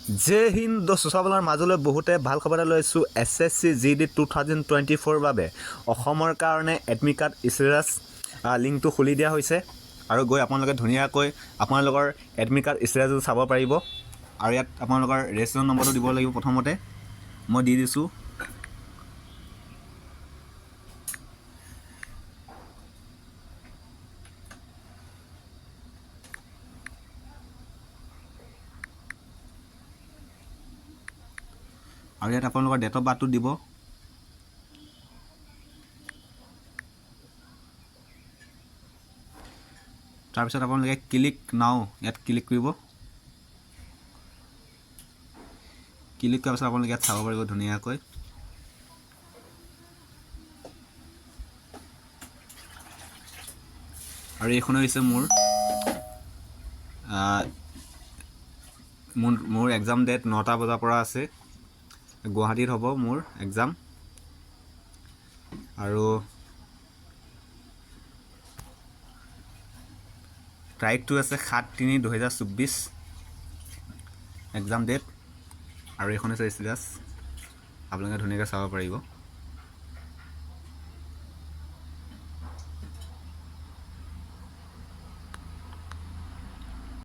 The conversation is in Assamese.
জয় হিন্দ দোস্ত সকলৰ মাজলৈ বহুতে ভাল খবৰ এটা লৈ আছোঁ। SSC GD 2024 বাবে অসমৰ কাৰণে এডমিট কাৰ্ড ইছ্যুৰাছ লিংকটো খুলি দিয়া হৈছে আৰু গৈ আপোনালোকে ধুনীয়াকৈ আপোনালোকৰ এডমিট কাৰ্ড ইছ্যুৰাছটো চাব পাৰিব। আৰু ইয়াত আপোনালোকৰ ৰেজিষ্ট্ৰেশ্যন নম্বৰটো দিব লাগিব। প্ৰথমতে মই দি দিছোঁ। আৰু ইয়াত আপোনালোকৰ ডেট অফ বাৰ্থটো দিব। তাৰপিছত আপোনালোকে ক্লিক নাও ইয়াত ক্লিক কৰিব। ক্লিক কৰাৰ পাছত আপোনালোকে ইয়াত চাব পাৰিব ধুনীয়াকৈ। আৰু এইখন হৈছে মোৰ এক্সাম ডেট 9টা বজাৰ পৰা আছে। গুৱাহাটীত হ'ব মোৰ এক্সাম। আৰু তাৰিখটো আছে 7/3/2024 এক্সাম ডেট। আৰু এইখন হৈছে ইছ্যুৰাছ, আপোনালোকে ধুনীয়াকৈ চাব পাৰিব।